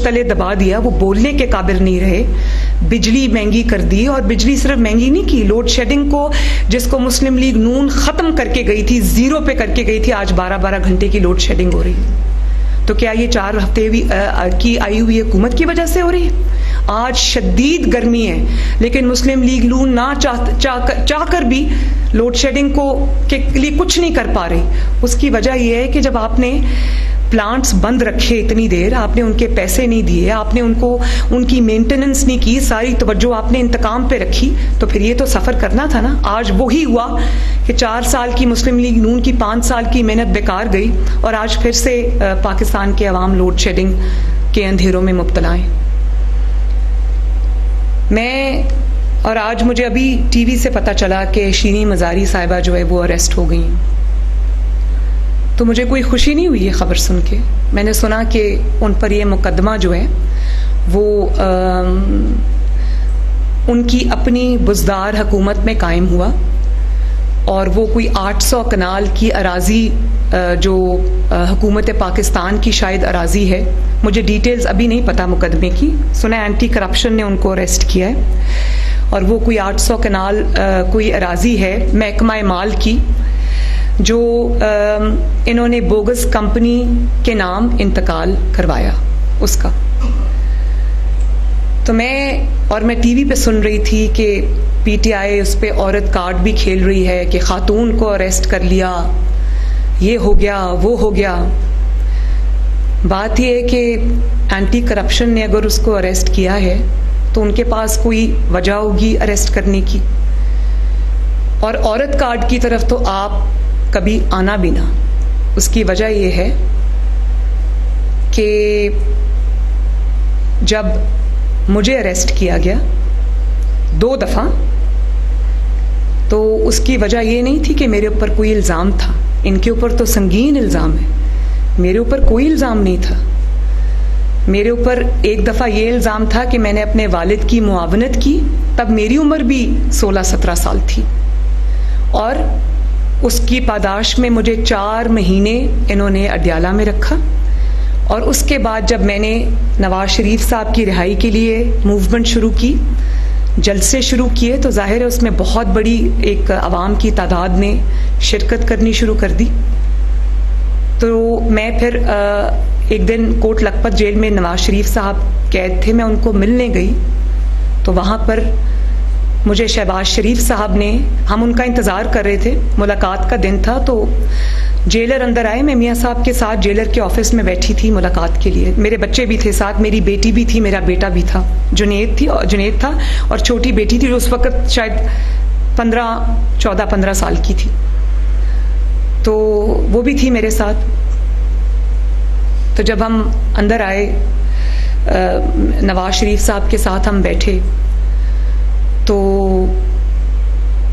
तले दबा दिया, वो बोलने के काबिल नहीं रहे। बिजली महंगी कर दी, और बिजली सिर्फ महंगी नहीं की, लोड शेडिंग को जिसको मुस्लिम लीग नून खत्म करके गई थी, जीरो पे करके गई थी, आज 12-12 घंटे की लोड शेडिंग हो रही है। तो क्या ये 4 हफ्ते की आई हुई हुकूमत की वजह से हो रही है? आज शदीद गर्मी है, लेकिन मुस्लिम लीग नून ना चाहकर भी लोड शेडिंग के लिए कुछ नहीं कर पा रही। उसकी वजह यह है कि जब आपने प्लांट्स बंद रखे इतनी देर, आपने उनके पैसे नहीं दिए, आपने उनकी मेंटेनेंस नहीं की, सारी तवज्जो आपने इंतकाम पे रखी, तो फिर ये तो सफ़र करना था ना। आज वही हुआ कि 4 साल की मुस्लिम लीग नून की 5 साल की मेहनत बेकार गई, और आज फिर से पाकिस्तान के अवाम लोड शेडिंग के अंधेरों में मुब्तला हैं। और आज मुझे अभी टीवी से पता चला कि शीरीन मज़ारी साहिबा जो है वो अरेस्ट हो गई हैं। तो मुझे कोई खुशी नहीं हुई ये ख़बर सुन के। मैंने सुना कि उन पर ये मुकदमा जो है वो उनकी अपनी बुज़दार हुकूमत में कायम हुआ, और वो कोई 800 कनाल की अराज़ी जो हुकूमत पाकिस्तान की शायद अराज़ी है, मुझे डिटेल्स अभी नहीं पता मुकदमे की। सुना एंटी करप्शन ने उनको अरेस्ट किया है, और वो कोई 800 कनाल कोई अराज़ी है महकमा माल की, जो इन्होंने बोगस कंपनी के नाम इंतकाल करवाया उसका। तो मैं टीवी पे सुन रही थी कि पीटीआई उस पे औरत कार्ड भी खेल रही है कि खातून को अरेस्ट कर लिया, ये हो गया वो हो गया। बात यह है कि एंटी करप्शन ने अगर उसको अरेस्ट किया है तो उनके पास कोई वजह होगी अरेस्ट करने की, और औरत कार्ड की तरफ तो आप कभी आना भी ना। उसकी वजह यह है कि जब मुझे अरेस्ट किया गया 2 दफ़ा, तो उसकी वजह ये नहीं थी कि मेरे ऊपर कोई इल्ज़ाम था। इनके ऊपर तो संगीन इल्ज़ाम है, मेरे ऊपर कोई इल्ज़ाम नहीं था। मेरे ऊपर एक दफ़ा ये इल्ज़ाम था कि मैंने अपने वालिद की मुआवनत की, तब मेरी उम्र भी 16-17 साल थी, और उसकी पादाश में मुझे 4 महीने इन्होंने अडयाला में रखा। और उसके बाद जब मैंने नवाज शरीफ साहब की रिहाई के लिए मूवमेंट शुरू की, जलसे शुरू किए, तो जाहिर है उसमें बहुत बड़ी एक आवाम की तादाद ने शिरकत करनी शुरू कर दी। तो मैं फिर एक दिन कोट लखपत जेल में नवाज शरीफ साहब कैद थे, मैं उनको मिलने गई, तो वहाँ पर मुझे शहबाज शरीफ साहब ने, हम उनका इंतज़ार कर रहे थे, मुलाकात का दिन था, तो जेलर अंदर आए। मैं मियाँ साहब के साथ जेलर के ऑफिस में बैठी थी मुलाकात के लिए। मेरे बच्चे भी थे साथ, मेरी बेटी भी थी, मेरा बेटा भी था, जुनेद था, और छोटी बेटी थी जो उस वक़्त शायद 14-15 साल की थी, तो वो भी थी मेरे साथ। तो जब हम अंदर आए, नवाज शरीफ साहब के साथ हम बैठे, तो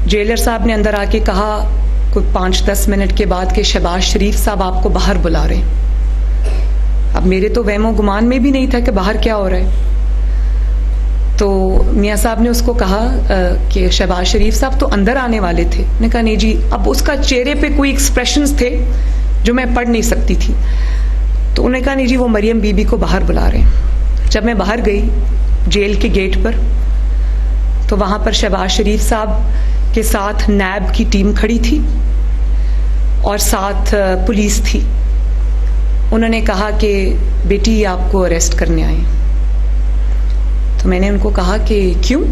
जेलर साहब ने अंदर आके कहा कोई 5-10 मिनट के बाद कि शहबाज शरीफ साहब आपको बाहर बुला रहे हैं। अब मेरे तो वहमो गुमान में भी नहीं था कि बाहर क्या हो रहा है। तो मियाँ साहब ने उसको कहा कि शहबाज शरीफ साहब तो अंदर आने वाले थे। मैंने कहा नहीं जी। अब उसका चेहरे पे कोई एक्सप्रेशंस थे जो मैं पढ़ नहीं सकती थी, तो उन्होंने कहा नहीं जी वो मरियम बीबी को बाहर बुला रहे हैं। जब मैं बाहर गई जेल के गेट पर, तो वहाँ पर शहबाज शरीफ साहब के साथ नैब की टीम खड़ी थी और साथ पुलिस थी। उन्होंने कहा कि बेटी आपको अरेस्ट करने आए। तो मैंने उनको कहा कि क्यों?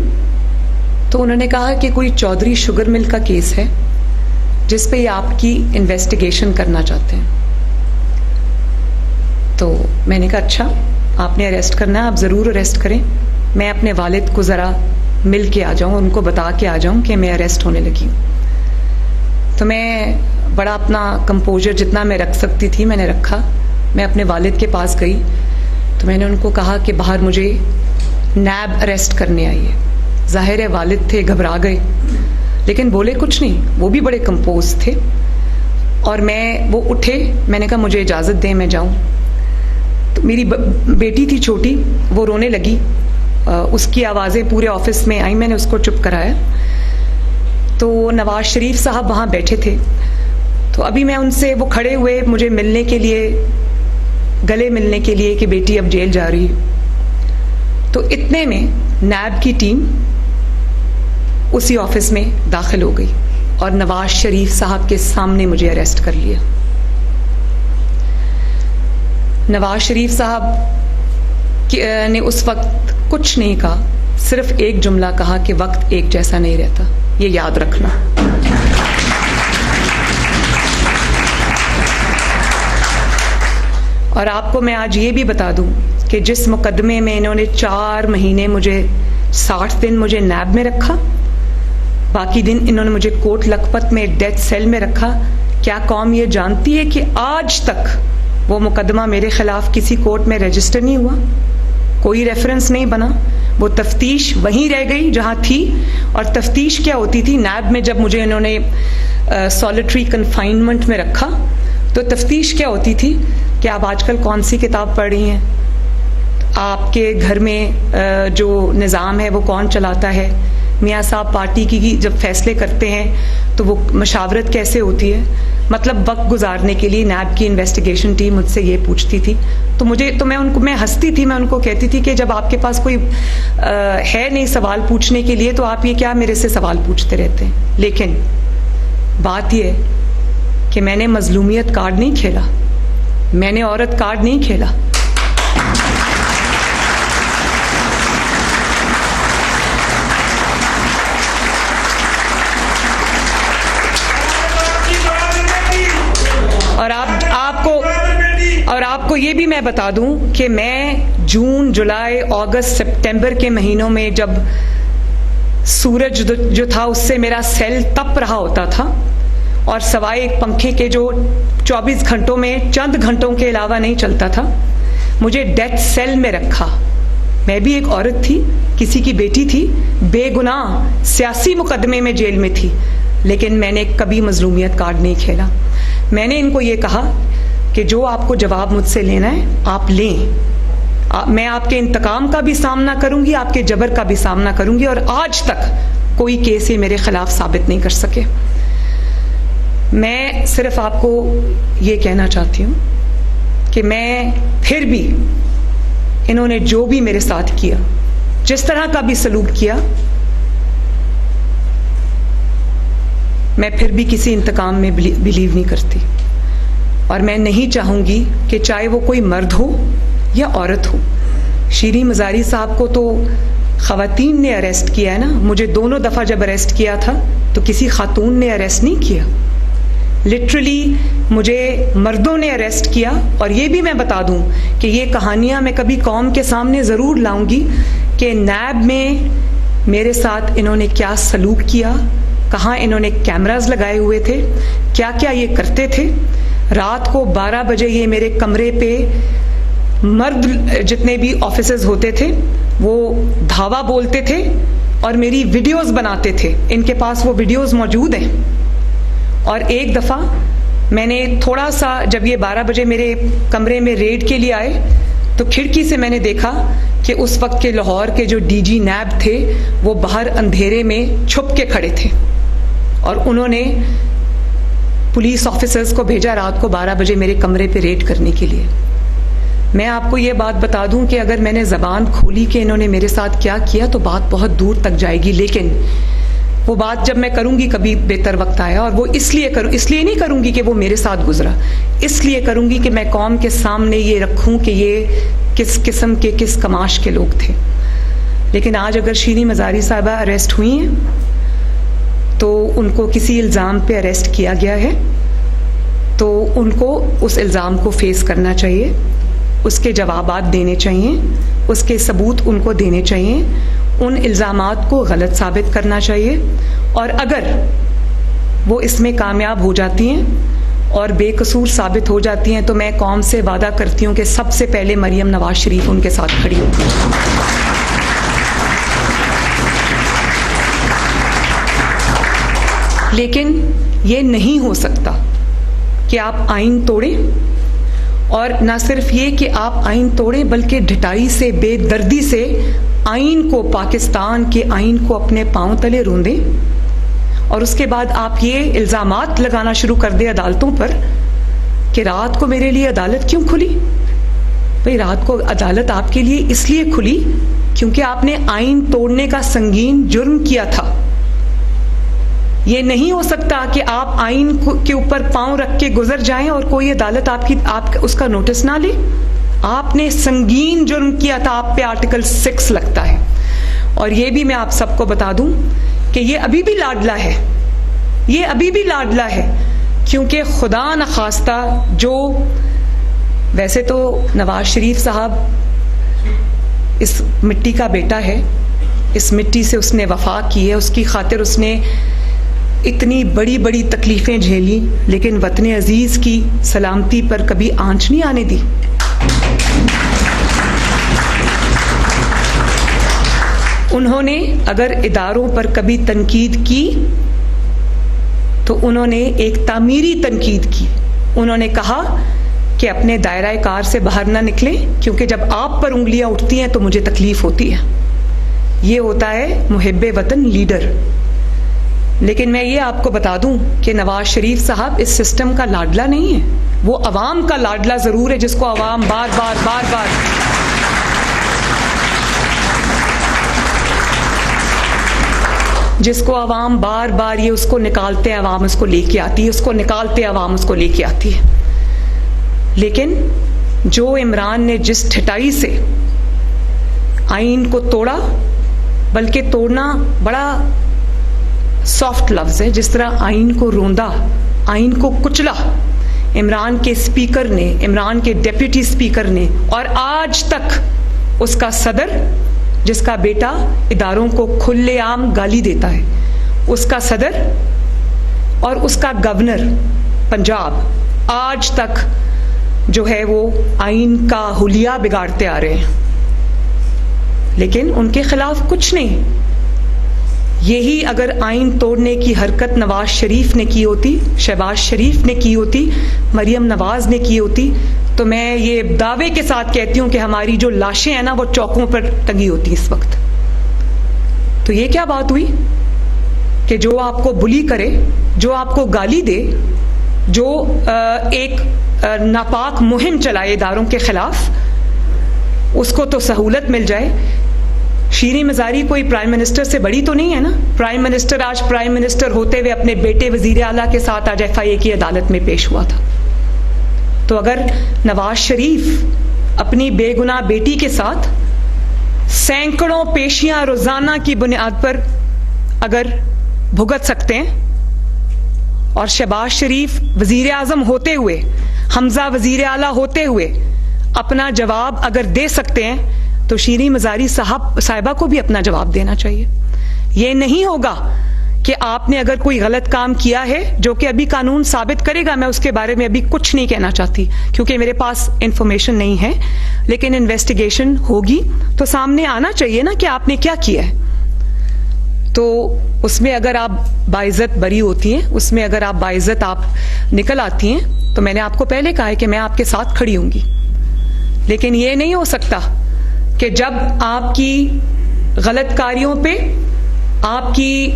तो उन्होंने कहा कि कोई चौधरी शुगर मिल का केस है जिस पे आपकी इन्वेस्टिगेशन करना चाहते हैं। तो मैंने कहा अच्छा, आपने अरेस्ट करना है, आप ज़रूर अरेस्ट करें, मैं अपने वालिद को ज़रा मिल के आ जाऊँ, उनको बता के आ जाऊँ कि मैं अरेस्ट होने लगी हूँ। तो मैं बड़ा अपना कंपोजर जितना मैं रख सकती थी मैंने रखा। मैं अपने वालिद के पास गई तो मैंने उनको कहा कि बाहर मुझे नैब अरेस्ट करने आई है। जाहिर है वालिद थे, घबरा गए, लेकिन बोले कुछ नहीं, वो भी बड़े कंपोज थे। और वो उठे, मैंने कहा मुझे इजाज़त दें मैं जाऊँ। तो मेरी बेटी थी छोटी, वो रोने लगी, उसकी आवाज़ें पूरे ऑफिस में आई, मैंने उसको चुप कराया। तो नवाज शरीफ साहब वहाँ बैठे थे, तो अभी मैं उनसे, वो खड़े हुए मुझे मिलने के लिए, गले मिलने के लिए कि बेटी अब जेल जा रही है। तो इतने में नैब की टीम उसी ऑफिस में दाखिल हो गई और नवाज शरीफ साहब के सामने मुझे अरेस्ट कर लिया। नवाज शरीफ साहब ने उस वक्त कुछ नहीं कहा, सिर्फ एक जुमला कहा कि वक्त एक जैसा नहीं रहता, ये याद रखना। और आपको मैं आज ये भी बता दूं कि जिस मुकदमे में इन्होंने 4 महीने मुझे 60 दिन मुझे नैब में रखा, बाकी दिन इन्होंने मुझे कोट लखपत में डेथ सेल में रखा, क्या कौम ये जानती है कि आज तक वो मुकदमा मेरे खिलाफ किसी कोर्ट में रजिस्टर नहीं हुआ, कोई रेफरेंस नहीं बना, वो तफ्तीश वहीं रह गई जहां थी। और तफ्तीश क्या होती थी, नैब में जब मुझे इन्होंने सॉलिटरी कन्फाइनमेंट में रखा तो तफ्तीश क्या होती थी कि आप आजकल कौन सी किताब पढ़ रही हैं, आपके घर में जो निज़ाम है वो कौन चलाता है, मियाँ साहब पार्टी की जब फैसले करते हैं तो वो मशावरत कैसे होती है। मतलब वक्त गुजारने के लिए नैब की इन्वेस्टिगेशन टीम मुझसे ये पूछती थी, तो मैं हंसती थी, मैं उनको कहती थी कि जब आपके पास कोई है नहीं सवाल पूछने के लिए तो आप ये क्या मेरे से सवाल पूछते रहते हैं। लेकिन बात ये कि मैंने मजलूमियत कार्ड नहीं खेला, मैंने औरत कार्ड नहीं खेला। और आपको ये भी मैं बता दूं कि मैं जून, जुलाई, अगस्त, सितंबर के महीनों में जब सूरज जो था उससे मेरा सेल तप रहा होता था और सवाए एक पंखे के जो 24 घंटों में चंद घंटों के अलावा नहीं चलता था, मुझे डेथ सेल में रखा। मैं भी एक औरत थी, किसी की बेटी थी, बेगुनाह सियासी मुकदमे में जेल में थी, लेकिन मैंने कभी मजलूमियत कार्ड नहीं खेला। मैंने इनको ये कहा कि जो आपको जवाब मुझसे लेना है आप लें, मैं आपके इंतकाम का भी सामना करूंगी, आपके जबर का भी सामना करूंगी, और आज तक कोई केस ये मेरे खिलाफ साबित नहीं कर सके। मैं सिर्फ आपको ये कहना चाहती हूँ कि मैं फिर भी, इन्होंने जो भी मेरे साथ किया, जिस तरह का भी सलूक किया, मैं फिर भी किसी इंतकाम में बिलीव नहीं करती। और मैं नहीं चाहूंगी कि चाहे वो कोई मर्द हो या औरत हो। शीरी मज़ारी साहब को तो ख़वातीन ने अरेस्ट किया है ना, मुझे दोनों दफ़ा जब अरेस्ट किया था तो किसी खातून ने अरेस्ट नहीं किया, लिटरली मुझे मर्दों ने अरेस्ट किया। और ये भी मैं बता दूं कि ये कहानियां मैं कभी कौम के सामने ज़रूर लाऊंगी कि नैब में मेरे साथ इन्होंने क्या सलूक किया, कहाँ इन्होंने कैमरास लगाए हुए थे, क्या क्या ये करते थे। रात को 12 बजे ये मेरे कमरे पे मर्द जितने भी ऑफिसर्स होते थे वो धावा बोलते थे और मेरी वीडियोस बनाते थे, इनके पास वो वीडियोस मौजूद हैं। और एक दफ़ा मैंने थोड़ा सा, जब ये 12 बजे मेरे कमरे में रेड के लिए आए तो खिड़की से मैंने देखा कि उस वक्त के लाहौर के जो डीजी नैब थे वो बाहर अंधेरे में छुप के खड़े थे और उन्होंने पुलिस ऑफिसर्स को भेजा रात को 12 बजे मेरे कमरे पे रेड करने के लिए। मैं आपको ये बात बता दूं कि अगर मैंने ज़बान खोली कि इन्होंने मेरे साथ क्या किया तो बात बहुत दूर तक जाएगी, लेकिन वो बात जब मैं करूंगी कभी बेहतर वक्त आया, और वो इसलिए नहीं करूंगी कि वो मेरे साथ गुजरा, इसलिए करूंगी कि मैं कौम के सामने ये रखूं कि ये किस किस्म के, किस कमाश के लोग थे। लेकिन आज अगर शीरी मज़ारी साहबा अरेस्ट हुई हैं तो उनको किसी इल्ज़ाम पे अरेस्ट किया गया है तो उनको उस इल्ज़ाम को फेस करना चाहिए, उसके जवाबात देने चाहिए, उसके सबूत उनको देने चाहिए, उन इल्ज़ामात को गलत साबित करना चाहिए। और अगर वो इसमें कामयाब हो जाती हैं और बेकसूर साबित हो जाती हैं तो मैं कौम से वादा करती हूँ कि सबसे पहले मरियम नवाज शरीफ उनके साथ खड़ी होगी। लेकिन ये नहीं हो सकता कि आप आइन तोड़ें, और ना सिर्फ ये कि आप आइन तोड़ें बल्कि ढिठाई से, बेदर्दी से आइन को, पाकिस्तान के आइन को अपने पांव तले रोंदें और उसके बाद आप ये इल्ज़ामात लगाना शुरू कर दें अदालतों पर कि रात को मेरे लिए अदालत क्यों खुली, भाई रात को अदालत आपके लिए इसलिए खुली क्योंकि आपने आइन तोड़ने का संगीन जुर्म किया था। ये नहीं हो सकता कि आप आइन के ऊपर पांव रख के गुजर जाएं और कोई अदालत आप उसका नोटिस ना ले। आपने संगीन जुर्म किया था, आप पे आर्टिकल 6 लगता है। और ये भी मैं आप सबको बता दूं कि ये अभी भी लाडला है, ये अभी भी लाडला है, क्योंकि खुदा न खास्ता जो, वैसे तो नवाज शरीफ साहब इस मिट्टी का बेटा है, इस मिट्टी से उसने वफा की है, उसकी खातिर उसने इतनी बड़ी बड़ी तकलीफें झेली, लेकिन वतन अजीज की सलामती पर कभी आंच नहीं आने दी। उन्होंने अगर इदारों पर कभी तनकीद की तो उन्होंने एक तामीरी तनकीद की। उन्होंने कहा कि अपने दायरा कार से बाहर ना निकलें, क्योंकि जब आप पर उंगलियां उठती हैं तो मुझे तकलीफ होती है। ये होता है मुहिब्बे वतन लीडर। लेकिन मैं ये आपको बता दूं कि नवाज शरीफ साहब इस सिस्टम का लाडला नहीं है, वो अवाम का लाडला जरूर है, जिसको अवाम बार बार जिसको अवाम बार बार ये उसको निकालते हैं, अवाम उसको लेके आती है, उसको निकालते हैं, अवाम उसको लेके आती है। लेकिन जो इमरान ने जिस ठिठाई से आइन को तोड़ा, बल्कि तोड़ना बड़ा सॉफ्ट लफ्ज है, जिस तरह आइन को रोंदा, आइन को कुचला इमरान के स्पीकर ने, इमरान के डिप्टी स्पीकर ने, और आज तक उसका सदर, जिसका बेटा इदारों को खुलेआम गाली देता है, उसका सदर और उसका गवर्नर पंजाब आज तक जो है वो आइन का हुलिया बिगाड़ते आ रहे हैं, लेकिन उनके खिलाफ कुछ नहीं। यही अगर आइन तोड़ने की हरकत नवाज शरीफ ने की होती, शहबाज शरीफ ने की होती, मरियम नवाज ने की होती, तो मैं ये दावे के साथ कहती हूं कि हमारी जो लाशें हैं ना वो चौकों पर टंगी होती इस वक्त। तो ये क्या बात हुई कि जो आपको बुली करे, जो आपको गाली दे, जो एक नापाक मुहिम चलाए इदारों के खिलाफ, उसको तो सहूलत मिल जाए। शीरी मजारी कोई प्राइम मिनिस्टर से बड़ी तो नहीं है ना। प्राइम मिनिस्टर आज प्राइम मिनिस्टर होते हुए अपने बेटे वजीर आला के साथ आज FIA की अदालत में पेश हुआ था। तो अगर नवाज शरीफ अपनी बेगुनाह बेटी के साथ सैकड़ों पेशियां रोजाना की बुनियाद पर अगर भुगत सकते हैं, और शहबाज शरीफ वजीर आजम होते हुए, हमजा वजीर आला होते हुए अपना जवाब अगर दे सकते हैं, तो शीरी मजारी साहिबा को भी अपना जवाब देना चाहिए। यह नहीं होगा कि आपने अगर कोई गलत काम किया है, जो कि अभी कानून साबित करेगा, मैं उसके बारे में अभी कुछ नहीं कहना चाहती क्योंकि मेरे पास इंफॉर्मेशन नहीं है, लेकिन इन्वेस्टिगेशन होगी तो सामने आना चाहिए ना कि आपने क्या किया है। तो उसमें अगर आप बाइज्जत बरी होती हैं, उसमें अगर आप बाइज्जत आप निकल आती हैं, तो मैंने आपको पहले कहा है कि मैं आपके साथ खड़ी होंगी। लेकिन यह नहीं हो सकता कि जब आपकी गलत कार्यों पे, आपकी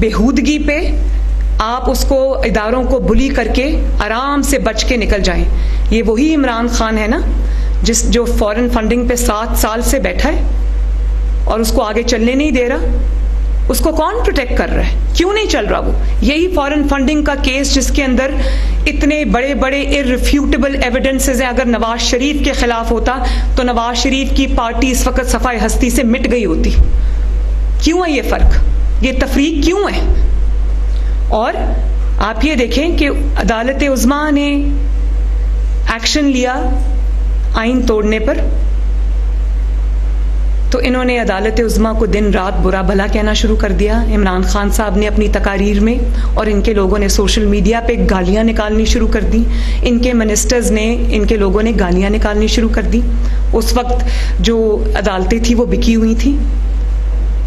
बेहूदगी पे, आप उसको इदारों को बुली करके आराम से बच के निकल जाएं। ये वही इमरान खान है ना जो फॉरेन फंडिंग पे 7 साल से बैठा है और उसको आगे चलने नहीं दे रहा। उसको कौन प्रोटेक्ट कर रहा है? क्यों नहीं चल रहा वो? यही फॉरेन फंडिंग का केस जिसके अंदर इतने बड़े बड़े इररिफ्यूटेबल एविडेंसेस हैं, अगर नवाज शरीफ के खिलाफ होता तो नवाज शरीफ की पार्टी इस वक्त सफाई हस्ती से मिट गई होती। क्यों है ये फर्क, ये तफरीक क्यों है? और आप ये देखें कि अदालत उज़्मा ने एक्शन लिया आइन तोड़ने पर, तो इन्होंने अदालत उज़्मा को दिन रात बुरा भला कहना शुरू कर दिया। इमरान खान साहब ने अपनी तकारीर में, और इनके लोगों ने सोशल मीडिया पे गालियां निकालनी शुरू कर दी। इनके मिनिस्टर्स ने, इनके लोगों ने गालियां निकालनी शुरू कर दी। उस वक्त जो अदालतें थी वो बिकी हुई थी,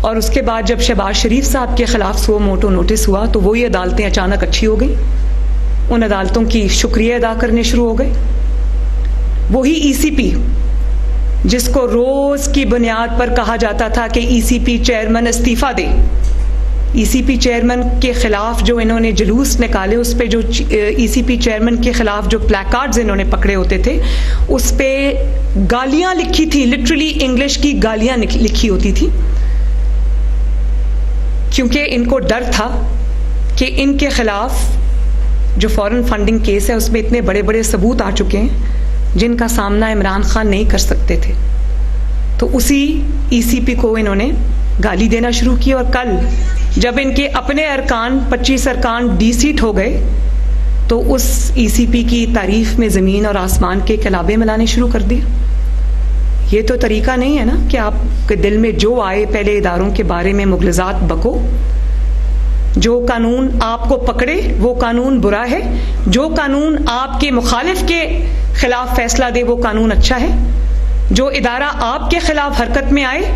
और उसके बाद जब शहबाज शरीफ साहब के खिलाफ सो मोटो नोटिस हुआ तो वही अदालतें अचानक अच्छी हो गई। उन अदालतों की शुक्रिया अदा करने शुरू हो गए। वही ECP जिसको रोज की बुनियाद पर कहा जाता था कि ECP चेयरमैन इस्तीफा दे, ECP चेयरमैन के खिलाफ जो इन्होंने जुलूस निकाले, उस पे जो ECP चेयरमैन के खिलाफ जो प्लैकार्ड्स इन्होंने पकड़े होते थे, उस पे गालियां लिखी थी, लिटरली इंग्लिश की गालियां लिखी होती थी, क्योंकि इनको डर था कि इनके खिलाफ जो फॉरेन फंडिंग केस है उसमें इतने बड़े बड़े सबूत आ चुके हैं जिनका सामना इमरान खान नहीं कर सकते थे। तो उसी ईसीपी को इन्होंने गाली देना शुरू की, और कल जब इनके अपने अरकान 25 अरकान डीसीट हो गए तो उस ईसीपी की तारीफ में ज़मीन और आसमान के कलाबे मिलाने शुरू कर दिए। ये तो तरीका नहीं है ना कि आपके दिल में जो आए पहले इदारों के बारे में मुगलजात बको। जो कानून आपको पकड़े वो कानून बुरा है, जो कानून आपके मुखालिफ के खिलाफ फैसला दे वो कानून अच्छा है। जो इदारा आपके खिलाफ हरकत में आए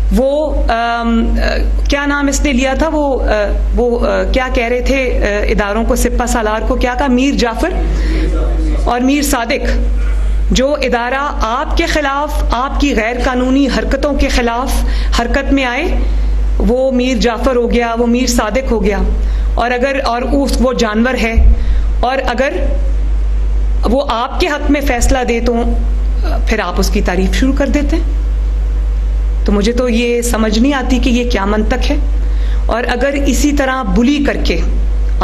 वो क्या नाम इसने लिया था, वो क्या कह रहे थे इदारों को, सिपा सालार को क्या कहा, मीर जाफर और मीर सादिक। जो इदारा आपके खिलाफ, आपकी गैर कानूनी हरकतों के खिलाफ हरकत में आए वो मीर जाफर हो गया, वो मीर सादिक हो गया। और अगर वो जानवर है, और अगर वो आपके हक में फैसला दे तो फिर आप उसकी तारीफ शुरू कर देते हैं। तो मुझे तो ये समझ नहीं आती कि ये क्या मंतक है। और अगर इसी तरह बुली करके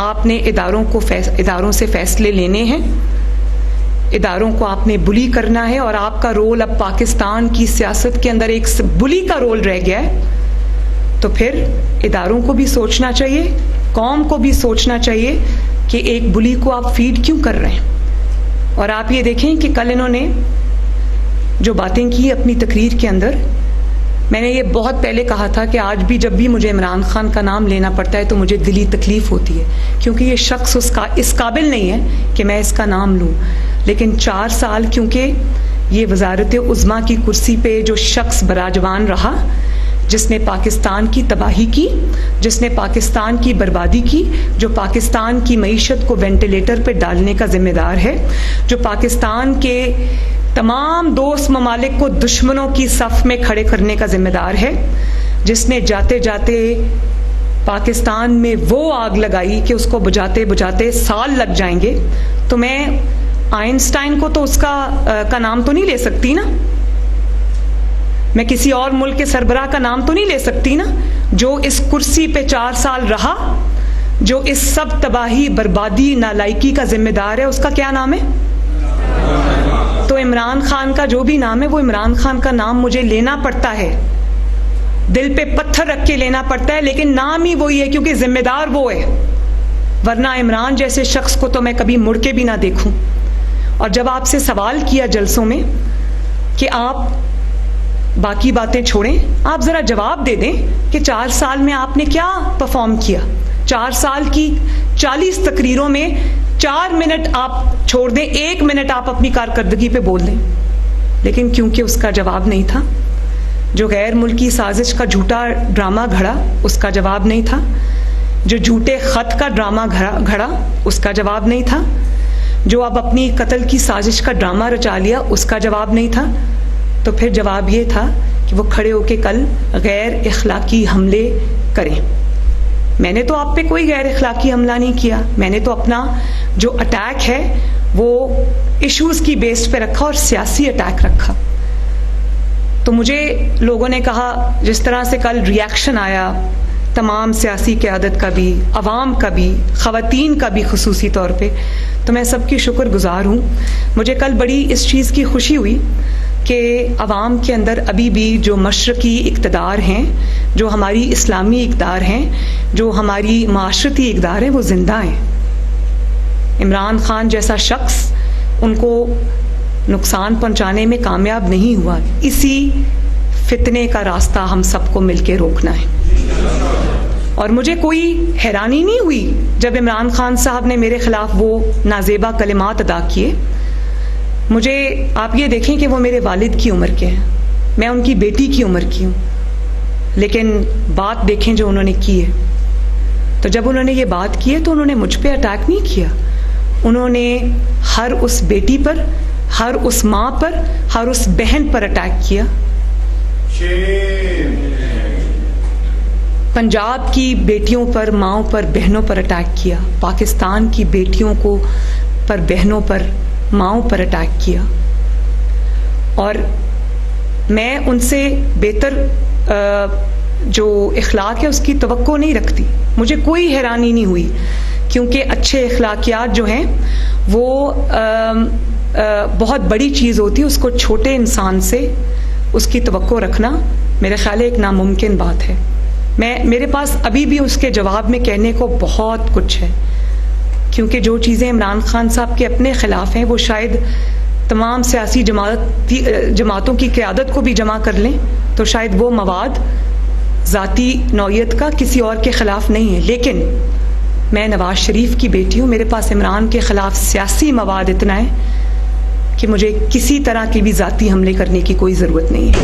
आपने इदारों से फैसले लेने हैं, इदारों को आपने बुली करना है, और आपका रोल अब पाकिस्तान की सियासत के अंदर एक बुली का रोल रह गया है, तो फिर इदारों को भी सोचना चाहिए, कौम को भी सोचना चाहिए कि एक बुली को आप फीड क्यों कर रहे हैं। और आप ये देखें कि कल इन्होंने जो बातें की अपनी तकरीर के अंदर, मैंने ये बहुत पहले कहा था कि आज भी जब भी मुझे इमरान खान का नाम लेना पड़ता है तो मुझे दिली तकलीफ होती है, क्योंकि ये शख्स इस काबिल नहीं है कि मैं इसका नाम लूँ। लेकिन 4 साल क्योंकि ये वज़ारत उज़्मा की कुर्सी पे जो शख्स बराजवान रहा, जिसने पाकिस्तान की तबाही की, जिसने पाकिस्तान की बर्बादी की, जो पाकिस्तान की मईशत को वेंटिलेटर पे डालने का जिम्मेदार है, जो पाकिस्तान के तमाम दोस्त ममालिक को दुश्मनों की सफ में खड़े करने का जिम्मेदार है, जिसने जाते जाते पाकिस्तान में वो आग लगाई कि उसको बुझाते बुझाते साल लग जाएंगे। तो मैं आइंस्टाइन को तो का नाम तो नहीं ले सकती ना, मैं किसी और मुल्क के सरबराह का नाम तो नहीं ले सकती ना। जो इस कुर्सी पे 4 साल रहा, जो इस सब तबाही बर्बादी नालायकी का जिम्मेदार है, उसका क्या नाम है? तो इमरान खान का जो भी नाम है वो इमरान खान का नाम मुझे लेना पड़ता है, दिल पे पत्थर रख के लेना पड़ता है, लेकिन नाम ही वही है क्योंकि जिम्मेदार वो है। वरना इमरान जैसे शख्स को तो मैं कभी मुड़ के भी ना देखूं। और जब आपसे सवाल किया जलसों में कि आप बाकी बातें छोड़ें, आप जरा जवाब दे दें कि 4 साल में आपने क्या परफॉर्म किया। 4 साल की 40 तकरीरों में 4 मिनट आप छोड़ दें, 1 मिनट आप अपनी कारकर्दगी पे बोल दें, लेकिन क्योंकि उसका जवाब नहीं था। जो गैर मुल्की साजिश का झूठा ड्रामा घड़ा, उसका जवाब नहीं था। जो झूठे खत का ड्रामा घड़ा, उसका जवाब नहीं था। जो अब अपनी कत्ल की साजिश का ड्रामा रचा लिया, उसका जवाब नहीं था। तो फिर जवाब ये था कि वो खड़े होके कल गैर इखलाकी हमले करें। मैंने तो आप पे कोई गैर इखलाकी हमला नहीं किया, मैंने तो अपना जो अटैक है वो इश्यूज की बेस पे रखा और सियासी अटैक रखा। तो मुझे लोगों ने कहा, जिस तरह से कल रिएक्शन आया तमाम सियासी क़यादत का भी, अवाम का भी, ख़वातीन का भी ख़ुसूसी तौर पे, तो मैं सबकी शुक्रगुज़ार हूँ। मुझे कल बड़ी इस चीज़ की खुशी हुई कि अवाम के अंदर अभी भी जो मशरक़ी इक़्तिदार हैं, जो हमारी इस्लामी इक़्तिदार हैं, जो हमारी माशरती इक़्तिदार हैं, वो ज़िंदा हैं। इमरान खान जैसा शख्स उनको नुकसान पहुँचाने में कामयाब नहीं हुआ। इसी फितने का रास्ता हम सबको मिलके रोकना है। और मुझे कोई हैरानी नहीं हुई जब इमरान खान साहब ने मेरे खिलाफ वो नाजेबा कलिमात अदा किए। मुझे आप ये देखें कि वो मेरे वालिद की उम्र के हैं, मैं उनकी बेटी की उम्र की हूँ, लेकिन बात देखें जो उन्होंने की है। तो जब उन्होंने ये बात की है तो उन्होंने मुझ पे अटैक नहीं किया, उन्होंने हर उस बेटी पर, हर उस माँ पर, हर उस बहन पर अटैक किया। पंजाब की बेटियों पर, माँओं पर, बहनों पर अटैक किया, पाकिस्तान की बेटियों को पर, बहनों पर, माँओं पर अटैक किया। और मैं उनसे बेहतर जो इखलाक है उसकी तवक्को नहीं रखती। मुझे कोई हैरानी नहीं हुई, क्योंकि अच्छे इखलाकियात जो हैं वो बहुत बड़ी चीज़ होती है। उसको छोटे इंसान से उसकी तवक्को रखना मेरे ख्याल है एक नामुमकिन बात है। मेरे पास अभी भी उसके जवाब में कहने को बहुत कुछ है, क्योंकि जो चीज़ें इमरान खान साहब के अपने ख़िलाफ़ हैं वो शायद तमाम सियासी जमातों की क़यादत को भी जमा कर लें तो शायद वो मवाद ज़ाती नौयत का किसी और के ख़िलाफ़ नहीं है। लेकिन मैं नवाज़ शरीफ की बेटी हूँ, मेरे पास इमरान के ख़िलाफ़ सियासी मवाद इतना है कि मुझे किसी तरह के भी ज़ाती हमले करने की कोई ज़रूरत नहीं है।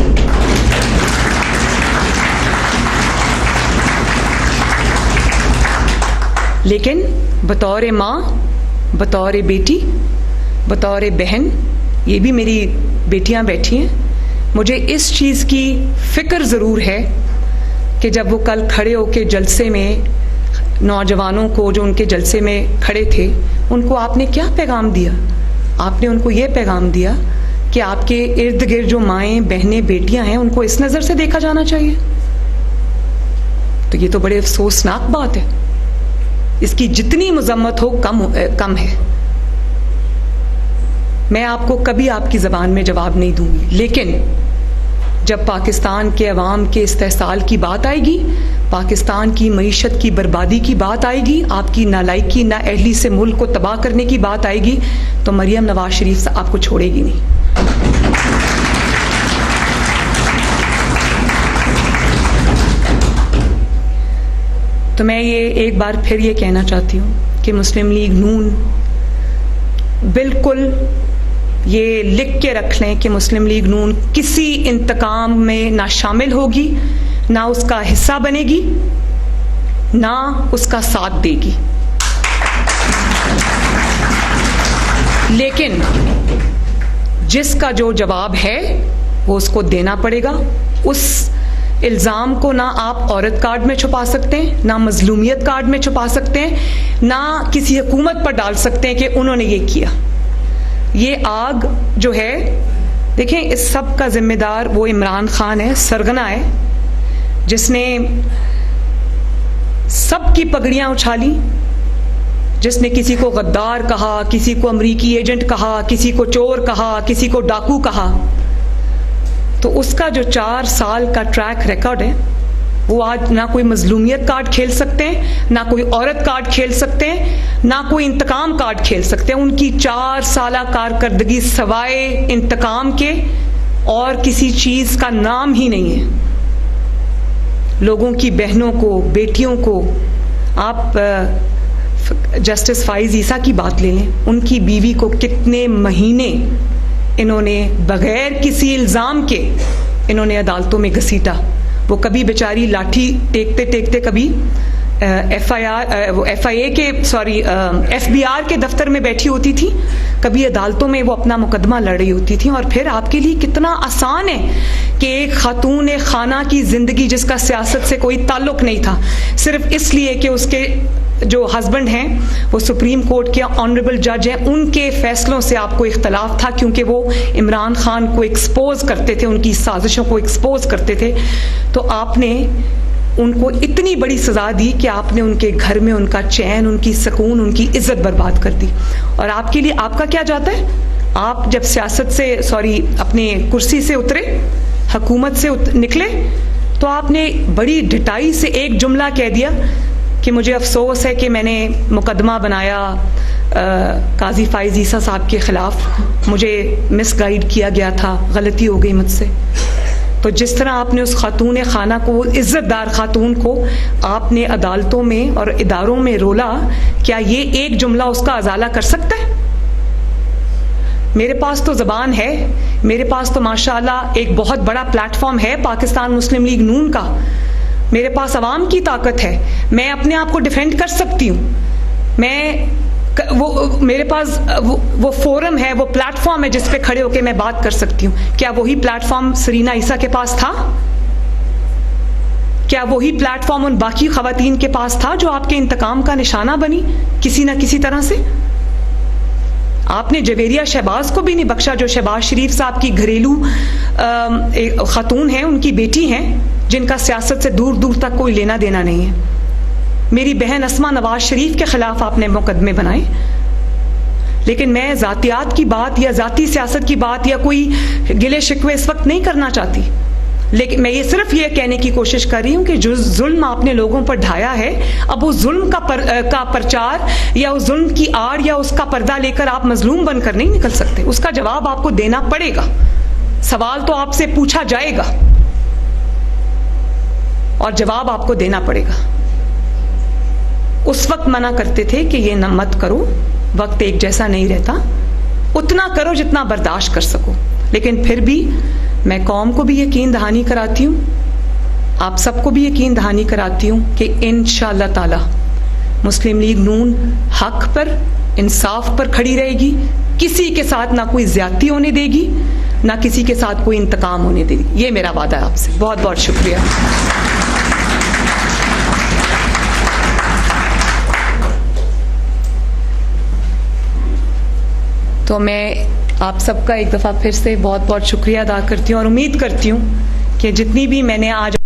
लेकिन बतौर माँ, बतौर बेटी, बतौर बहन, ये भी मेरी बेटियां बैठी हैं, मुझे इस चीज़ की फ़िक्र ज़रूर है कि जब वो कल खड़े होकर जलसे में नौजवानों को जो उनके जलसे में खड़े थे उनको आपने क्या पैगाम दिया? आपने उनको ये पैगाम दिया कि आपके इर्द गिर्द जो माएँ, बहनें, बेटियां हैं उनको इस नज़र से देखा जाना चाहिए। तो ये तो बड़े अफसोसनाक बात है। इसकी जितनी मजम्मत हो कम है। मैं आपको कभी आपकी ज़बान में जवाब नहीं दूंगी, लेकिन जब पाकिस्तान के अवाम के इस्तेहसाल की बात आएगी, पाकिस्तान की मईशत की बर्बादी की बात आएगी, आपकी नालायकी, नाअहली से मुल्क को तबाह करने की बात आएगी, तो मरियम नवाज शरीफ आपको छोड़ेगी नहीं। तो मैं ये एक बार फिर ये कहना चाहती हूँ कि मुस्लिम लीग नून, बिल्कुल ये लिख के रख लें कि मुस्लिम लीग नून किसी इंतकाम में ना शामिल होगी, ना उसका हिस्सा बनेगी, ना उसका साथ देगी। लेकिन जिसका जो जवाब है वो उसको देना पड़ेगा। उस इल्ज़ाम को ना आप औरत कार्ड में छुपा सकते हैं, ना मजलूमियत कार्ड में छुपा सकते हैं, ना किसी हुकूमत पर डाल सकते हैं कि उन्होंने ये किया। ये आग जो है, देखें, इस सब का जिम्मेदार वो इमरान खान है, सरगना है, जिसने सबकी पगड़ियां उछाली, जिसने किसी को गद्दार कहा, किसी को अमरीकी एजेंट कहा, किसी को चोर कहा, किसी को डाकू कहा। तो उसका जो 4 साल का ट्रैक रिकॉर्ड है, वो आज ना कोई मजलूमियत कार्ड खेल सकते हैं, ना कोई औरत कार्ड खेल सकते हैं, ना कोई इंतकाम कार्ड खेल सकते हैं। उनकी 4 साला कारकर्दगी सवाए इंतकाम के और किसी चीज़ का नाम ही नहीं है। लोगों की बहनों को, बेटियों को, आप जस्टिस फाइज ईसा की बात ले लें, उनकी बीवी को कितने महीने इन्होंने बगैर किसी इल्ज़ाम के इन्होंने अदालतों में घसीटा। वो कभी बेचारी लाठी टेकते टेकते कभी FIA के FBR के दफ्तर में बैठी होती थी, कभी अदालतों में वो अपना मुकदमा लड़ रही होती थी। और फिर आपके लिए कितना आसान है कि एक खातून खाना की ज़िंदगी जिसका सियासत से कोई ताल्लुक़ नहीं था, सिर्फ इसलिए कि उसके जो हस्बैंड हैं वो सुप्रीम कोर्ट के ऑनरेबल जज हैं, उनके फैसलों से आपको इख्तलाफ था क्योंकि वो इमरान खान को एक्सपोज करते थे, उनकी साजिशों को एक्सपोज करते थे। तो आपने उनको इतनी बड़ी सज़ा दी कि आपने उनके घर में उनका चैन, उनकी सुकून, उनकी इज्जत बर्बाद कर दी। और आपके लिए आपका क्या जाता है? आप जब सियासत से अपने कुर्सी से उतरे, हुकूमत से निकले, तो आपने बड़ी ढिठाई से एक जुमला कह दिया कि मुझे अफसोस है कि मैंने मुकदमा बनाया काजी फाइज ईसा साहब के ख़िलाफ़, मुझे मिसगाइड किया गया था, गलती हो गई मुझसे। तो जिस तरह आपने उस खातून खाना को, इज़्ज़तदार खातून को आपने अदालतों में और इदारों में रोला, क्या ये एक जुमला उसका अजाला कर सकता है? मेरे पास तो ज़बान है, मेरे पास तो माशाअल्लाह एक बहुत बड़ा प्लेटफॉर्म है पाकिस्तान मुस्लिम लीग नून का, मेरे पास अवाम की ताकत है, मैं अपने आप को डिफेंड कर सकती हूँ। मेरे पास वो फोरम है, वो प्लेटफॉर्म है जिस पे खड़े होकर मैं बात कर सकती हूँ। क्या वही प्लेटफॉर्म सरीना ईसा के पास था? क्या वही प्लेटफॉर्म उन बाकी खवातीन के पास था जो आपके इंतकाम का निशाना बनी किसी ना किसी तरह से? आपने जवेरिया शहबाज को भी नहीं बख्शा, जो शहबाज शरीफ साहब की घरेलू खातून हैं, उनकी बेटी हैं, जिनका सियासत से दूर दूर तक कोई लेना देना नहीं है। मेरी बहन अस्मा नवाज शरीफ के खिलाफ आपने मुकदमे बनाए। लेकिन मैं जातियात की बात या जाती सियासत की बात या कोई गिले शिकवे इस वक्त नहीं करना चाहती, लेकिन मैं ये सिर्फ ये कहने की कोशिश कर रही हूं कि जो जुल्म आपने लोगों पर ढाया है, अब उस जुल्म का प्रचार या उस जुल्म की आड़ या उसका पर्दा लेकर आप मजलूम बनकर नहीं निकल सकते। उसका जवाब आपको देना पड़ेगा। सवाल तो आपसे पूछा जाएगा और जवाब आपको देना पड़ेगा। उस वक्त मना करते थे कि ये न मत करो, वक्त एक जैसा नहीं रहता, उतना करो जितना बर्दाश्त कर सको। लेकिन फिर भी मैं कौम को भी यकीन दहानी कराती हूँ, आप सबको भी यकीन दहानी कराती हूँ कि इंशाअल्लाह ताला मुस्लिम लीग नून हक पर, इंसाफ पर खड़ी रहेगी, किसी के साथ ना कोई ज्यादती होने देगी, ना किसी के साथ कोई इंतकाम होने देगी। ये मेरा वादा है आपसे। बहुत बहुत शुक्रिया। तो मैं आप सबका एक दफ़ा फिर से बहुत बहुत शुक्रिया अदा करती हूँ और उम्मीद करती हूँ कि जितनी भी मैंने आज